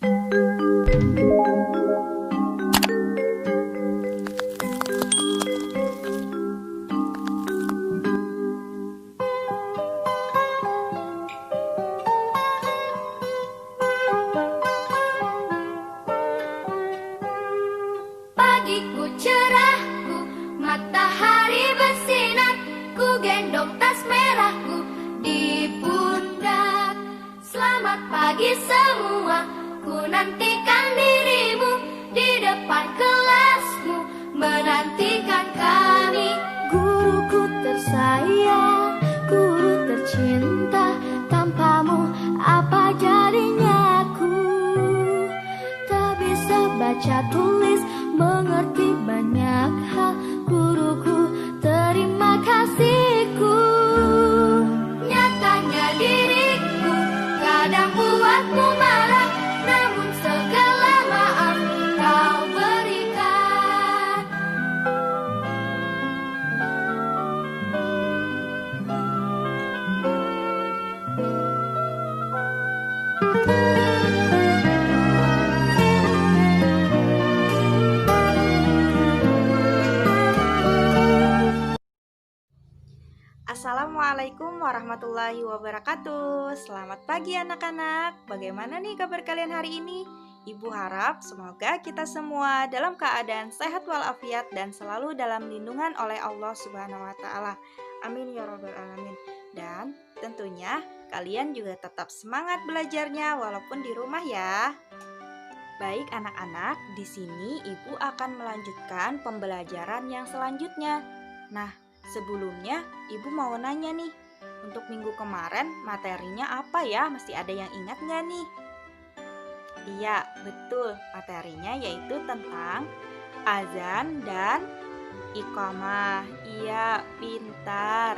Pagiku cerahku, matahari bersinar, ku gendong tas merahku di pundak. Selamat pagi semua, ku nantikan dirimu di depan kelasmu, menantikan kami. Guruku tersayang, guru tercinta, tanpamu apa jadinya aku? Tak bisa baca tulis, mengerti banyak hal, guruku, terima kasihku. Nyatanya diriku kadang buatmu marah, namun segala maaf kau berikan. Assalamualaikum warahmatullahi wabarakatuh. Selamat pagi anak-anak. Bagaimana nih kabar kalian hari ini? Ibu harap semoga kita semua dalam keadaan sehat walafiat dan selalu dalam lindungan oleh Allah Subhanahu wa taala. Amin ya rabbal alamin. Dan tentunya kalian juga tetap semangat belajarnya walaupun di rumah ya. Baik anak-anak, di sini Ibu akan melanjutkan pembelajaran yang selanjutnya. Nah, sebelumnya Ibu mau nanya nih, untuk minggu kemarin materinya apa ya? Masih ada yang ingat nggak nih? Iya, betul. Materinya yaitu tentang azan dan iqamah. Iya, pintar.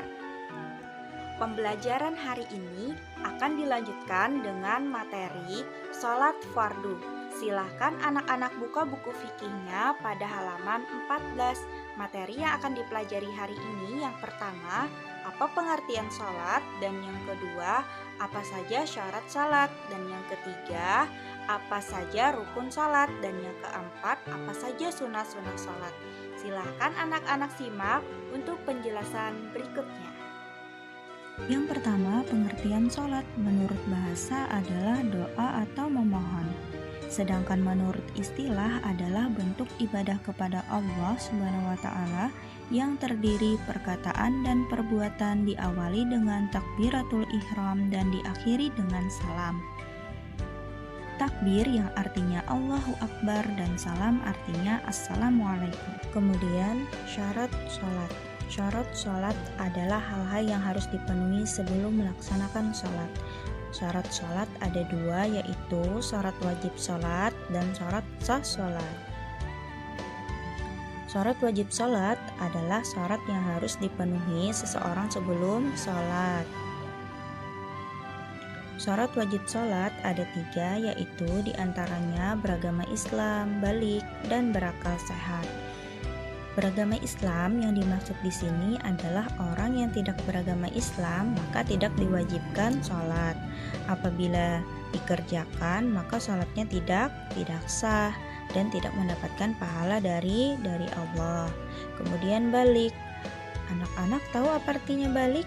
Pembelajaran hari ini akan dilanjutkan dengan materi sholat fardu. Silahkan anak-anak buka buku fikihnya pada halaman 14. Materi yang akan dipelajari hari ini yang pertama, apa pengertian sholat, dan yang kedua, apa saja syarat sholat, dan yang ketiga, apa saja rukun sholat, dan yang keempat, apa saja sunah-sunah sholat. Silahkan anak-anak simak untuk penjelasan berikutnya. Yang pertama, pengertian sholat menurut bahasa adalah doa atau memohon. Sedangkan menurut istilah adalah bentuk ibadah kepada Allah Subhanahu wa taala yang terdiri perkataan dan perbuatan diawali dengan takbiratul ihram dan diakhiri dengan salam. Takbir yang artinya Allahu Akbar dan salam artinya Assalamualaikum. Kemudian syarat sholat. Syarat sholat adalah hal-hal yang harus dipenuhi sebelum melaksanakan sholat. Syarat sholat ada dua, yaitu syarat wajib sholat dan syarat sah sholat. Syarat wajib sholat adalah syarat yang harus dipenuhi seseorang sebelum sholat. Syarat wajib sholat ada tiga, yaitu diantaranya beragama Islam, balik, dan berakal sehat. Beragama Islam yang dimaksud di sini adalah orang yang tidak beragama Islam maka tidak diwajibkan sholat. Apabila dikerjakan maka sholatnya tidak sah dan tidak mendapatkan pahala dari Allah. Kemudian balik. Anak-anak tahu apa artinya balik?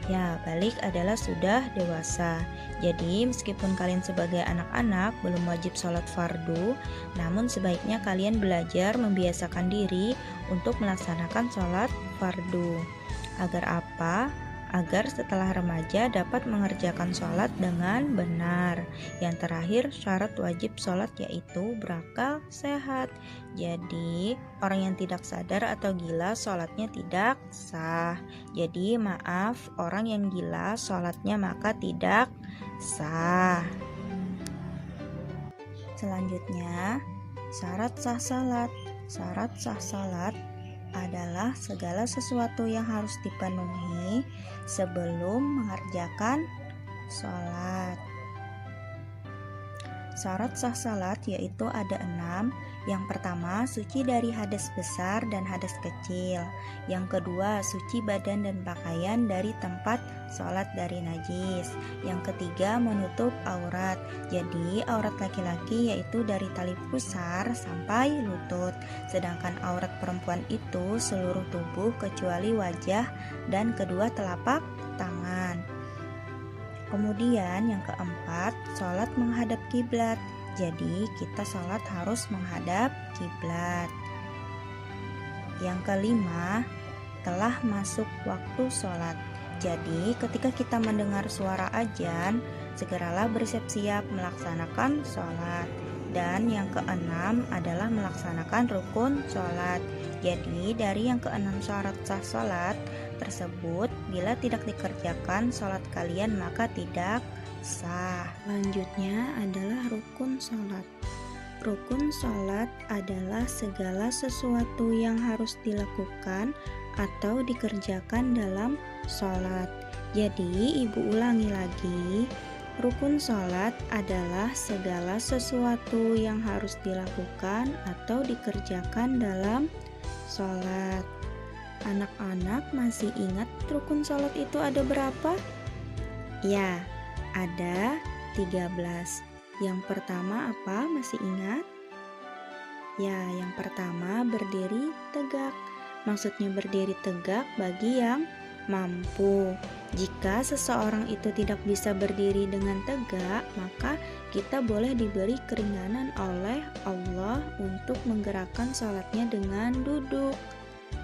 Ya, balik adalah sudah dewasa. Jadi meskipun kalian sebagai anak-anak belum wajib sholat fardu, namun sebaiknya kalian belajar membiasakan diri untuk melaksanakan sholat fardu. Agar apa? Agar setelah remaja dapat mengerjakan sholat dengan benar. Yang terakhir, syarat wajib sholat yaitu berakal sehat. Jadi orang yang tidak sadar atau gila sholatnya tidak sah. Jadi maaf, orang yang gila sholatnya maka tidak sah. Selanjutnya, syarat sah salat. Syarat sah salat adalah segala sesuatu yang harus dipenuhi sebelum mengerjakan sholat. Syarat sah salat yaitu ada 6. Yang pertama, suci dari hadas besar dan hadas kecil. Yang kedua, suci badan dan pakaian dari tempat sholat dari najis. Yang ketiga, menutup aurat. Jadi, aurat laki-laki yaitu dari tali pusar sampai lutut. Sedangkan aurat perempuan itu seluruh tubuh kecuali wajah dan kedua telapak tangan. Kemudian yang keempat, sholat menghadap kiblat. Jadi kita sholat harus menghadap kiblat. Yang kelima, telah masuk waktu sholat. Jadi ketika kita mendengar suara azan, segeralah bersiap-siap melaksanakan sholat. Dan yang keenam adalah melaksanakan rukun sholat. Jadi dari yang keenam syarat sah sholat tersebut, bila tidak dikerjakan sholat kalian maka tidak sah. Selanjutnya adalah rukun sholat. Rukun sholat adalah segala sesuatu yang harus dilakukan atau dikerjakan dalam sholat. Jadi ibu ulangi lagi, rukun sholat adalah segala sesuatu yang harus dilakukan atau dikerjakan dalam sholat. Anak-anak masih ingat rukun sholat itu ada berapa? Ya, ada 13. Yang pertama apa? Masih ingat? Ya, yang pertama berdiri tegak. Maksudnya berdiri tegak bagi yang mampu. Jika seseorang itu tidak bisa berdiri dengan tegak, maka kita boleh diberi keringanan oleh Allah untuk menggerakkan sholatnya dengan duduk.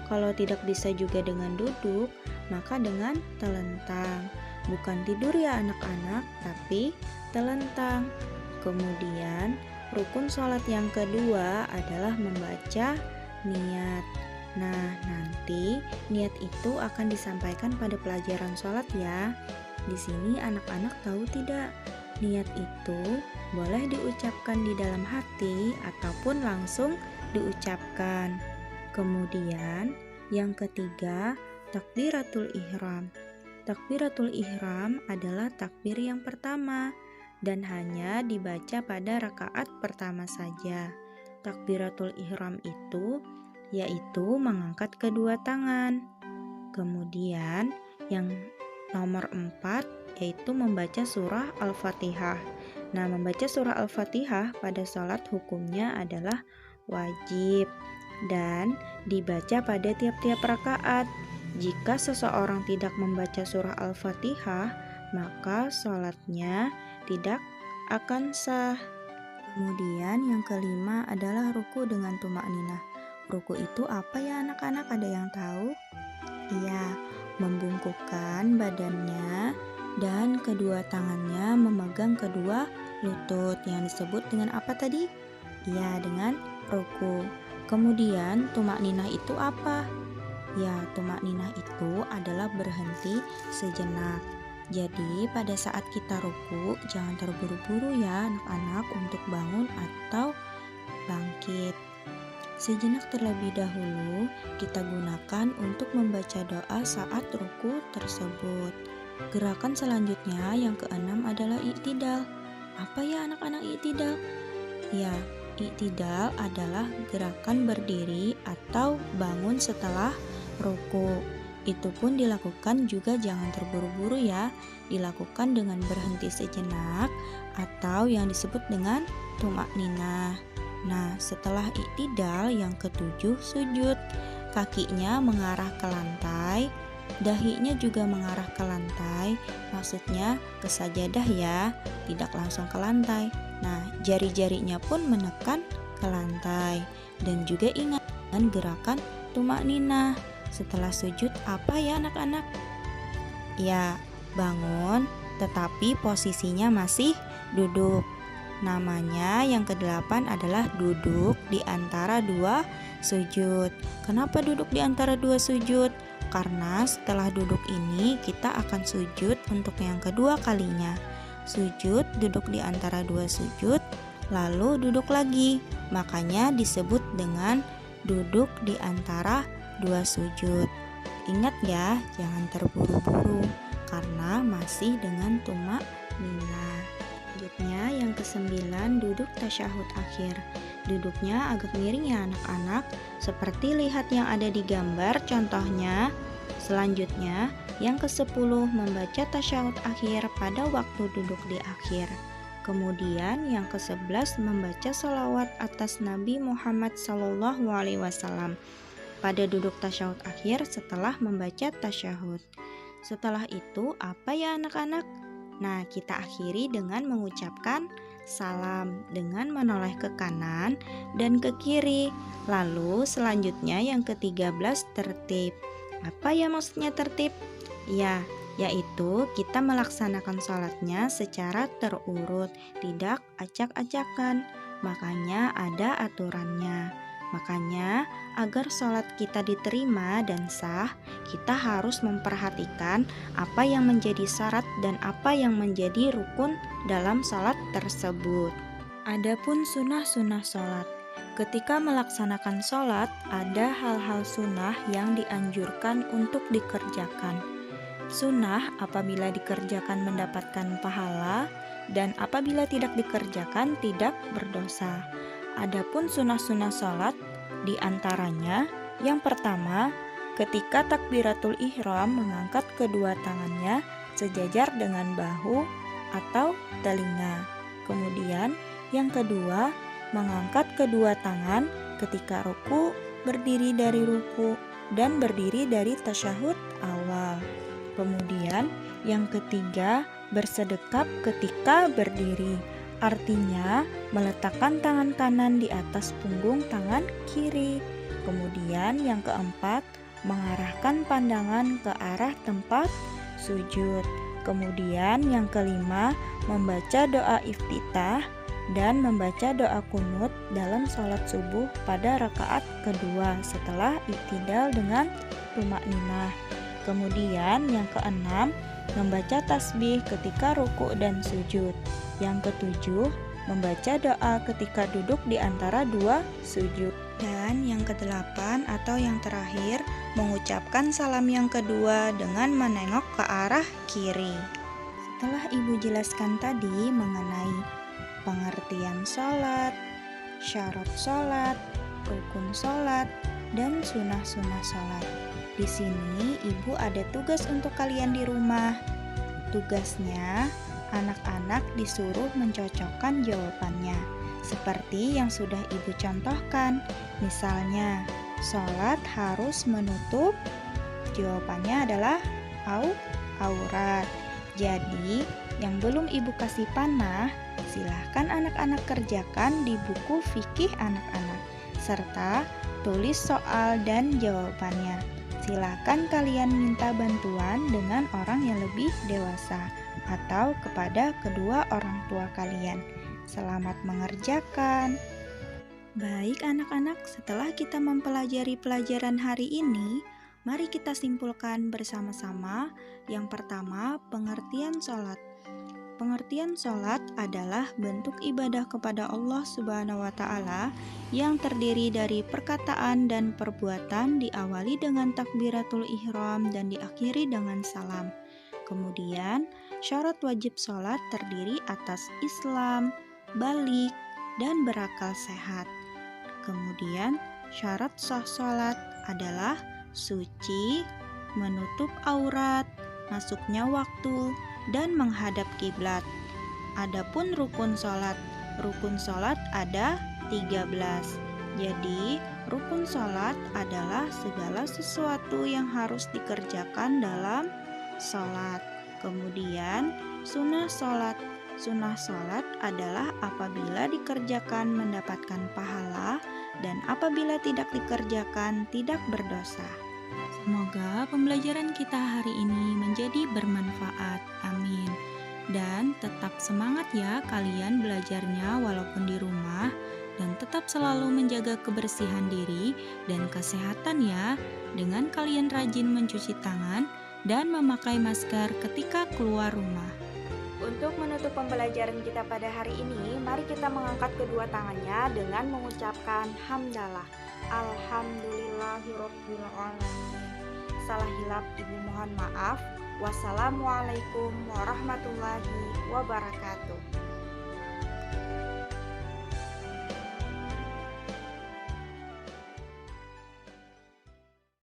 Kalau tidak bisa juga dengan duduk, maka dengan telentang. Bukan tidur ya anak-anak, tapi telentang. Kemudian rukun sholat yang kedua adalah membaca niat. Nah, nanti niat itu akan disampaikan pada pelajaran sholat ya. Di sini anak-anak tahu tidak? Niat itu boleh diucapkan di dalam hati ataupun langsung diucapkan. Kemudian yang ketiga, takbiratul ihram. Takbiratul ihram adalah takbir yang pertama dan hanya dibaca pada rakaat pertama saja. Takbiratul ihram itu yaitu mengangkat kedua tangan. Kemudian yang nomor 4 yaitu membaca surah Al-Fatihah. Nah, membaca surah Al-Fatihah pada sholat hukumnya adalah wajib dan dibaca pada tiap-tiap rakaat. Jika seseorang tidak membaca surah Al-Fatihah, maka sholatnya tidak akan sah. Kemudian yang kelima adalah ruku dengan tumakninah. Ruku itu apa ya anak-anak? Ada yang tahu? Iya, membungkukkan badannya dan kedua tangannya memegang kedua lutut yang disebut dengan apa tadi? Iya, dengan ruku. Kemudian tumakninah itu apa? Ya, tumakninah itu adalah berhenti sejenak. Jadi pada saat kita ruku, jangan terburu-buru ya anak-anak untuk bangun atau bangkit. Sejenak terlebih dahulu kita gunakan untuk membaca doa saat ruku tersebut. Gerakan selanjutnya yang keenam adalah i'tidal. Apa ya anak-anak i'tidal? Ya, i'tidal adalah gerakan berdiri atau bangun setelah ruku. Itu pun dilakukan juga jangan terburu-buru ya. Dilakukan dengan berhenti sejenak atau yang disebut dengan tumakninah. Nah, setelah i'tidal yang ketujuh sujud. Kakinya mengarah ke lantai, dahinya juga mengarah ke lantai. Maksudnya ke sajadah ya, tidak langsung ke lantai. Nah, jari-jarinya pun menekan ke lantai. Dan juga ingat gerakan tumakninah. Setelah sujud apa ya anak-anak? Ya, bangun tetapi posisinya masih duduk. Namanya yang ke-8 adalah duduk di antara dua sujud. Kenapa duduk di antara dua sujud? Karena setelah duduk ini kita akan sujud untuk yang kedua kalinya. Sujud, duduk di antara dua sujud, lalu duduk lagi. Makanya disebut dengan duduk di antara dua sujud. Ingat ya, jangan terburu-buru karena masih dengan tumakninah. Selanjutnya yang kesembilan, duduk tasyahud akhir. Duduknya agak miring ya anak-anak, seperti lihat yang ada di gambar contohnya. Selanjutnya yang ke-10, membaca tasyahud akhir pada waktu duduk di akhir. Kemudian yang ke-11, membaca sholawat atas Nabi Muhammad SAW pada duduk tasyahud akhir setelah membaca tasyahud. Setelah itu apa ya anak-anak? Nah, kita akhiri dengan mengucapkan salam dengan menoleh ke kanan dan ke kiri. Lalu selanjutnya yang ke-13, tertib. Apa ya maksudnya tertib? Ya, yaitu kita melaksanakan sholatnya secara terurut, tidak acak-acakan. Makanya ada aturannya. Makanya agar sholat kita diterima dan sah, kita harus memperhatikan apa yang menjadi syarat dan apa yang menjadi rukun dalam sholat tersebut. Adapun sunnah-sunnah sholat. Ketika melaksanakan sholat, ada hal-hal sunnah yang dianjurkan untuk dikerjakan. Sunnah apabila dikerjakan mendapatkan pahala, dan apabila tidak dikerjakan tidak berdosa. Adapun sunnah-sunnah sholat, diantaranya yang pertama, ketika takbiratul ihram mengangkat kedua tangannya sejajar dengan bahu atau telinga. Kemudian yang kedua, mengangkat kedua tangan ketika ruku, berdiri dari ruku, dan berdiri dari tasyahud awal. Kemudian yang ketiga, bersedekap ketika berdiri. Artinya meletakkan tangan kanan di atas punggung tangan kiri. Kemudian yang keempat, mengarahkan pandangan ke arah tempat sujud. Kemudian yang kelima, membaca doa iftitah dan membaca doa kunut dalam sholat subuh pada rakaat kedua setelah iktidal dengan tumakninah. Kemudian yang keenam, membaca tasbih ketika ruku dan sujud. Yang ketujuh, membaca doa ketika duduk di antara dua sujud. Dan yang kedelapan atau yang terakhir, mengucapkan salam yang kedua dengan menengok ke arah kiri. Setelah Ibu jelaskan tadi mengenai pengertian sholat, syarat sholat, rukun sholat, dan sunnah-sunnah sholat. Di sini Ibu ada tugas untuk kalian di rumah. Tugasnya, anak-anak disuruh mencocokkan jawabannya seperti yang sudah Ibu contohkan. Misalnya, sholat harus menutup, jawabannya adalah aurat. Jadi, yang belum Ibu kasih panah, silahkan anak-anak kerjakan di buku fikih anak-anak, serta tulis soal dan jawabannya. Silahkan kalian minta bantuan dengan orang yang lebih dewasa atau kepada kedua orang tua kalian. Selamat mengerjakan. Baik anak-anak, setelah kita mempelajari pelajaran hari ini, mari kita simpulkan bersama-sama. Yang pertama, pengertian sholat. Pengertian sholat adalah bentuk ibadah kepada Allah Subhanahu wa Ta'ala yang terdiri dari perkataan dan perbuatan, diawali dengan takbiratul ihram dan diakhiri dengan salam. Kemudian, syarat wajib sholat terdiri atas Islam, balik, dan berakal sehat. Kemudian, syarat sah sholat adalah suci, menutup aurat, masuknya waktu, dan menghadap kiblat. Adapun rukun sholat ada 13. Jadi, rukun sholat adalah segala sesuatu yang harus dikerjakan dalam sholat. Kemudian, sunnah sholat adalah apabila dikerjakan mendapatkan pahala dan apabila tidak dikerjakan tidak berdosa. Semoga pembelajaran kita hari ini menjadi bermanfaat. Amin. Dan tetap semangat ya kalian belajarnya walaupun di rumah, dan tetap selalu menjaga kebersihan diri dan kesehatan ya, dengan kalian rajin mencuci tangan dan memakai masker ketika keluar rumah. Untuk menutup pembelajaran kita pada hari ini, mari kita mengangkat kedua tangannya dengan mengucapkan hamdalah. Alhamdulillahirabbil alamin. Salah hilap Ibu mohon maaf. Wassalamualaikum warahmatullahi wabarakatuh.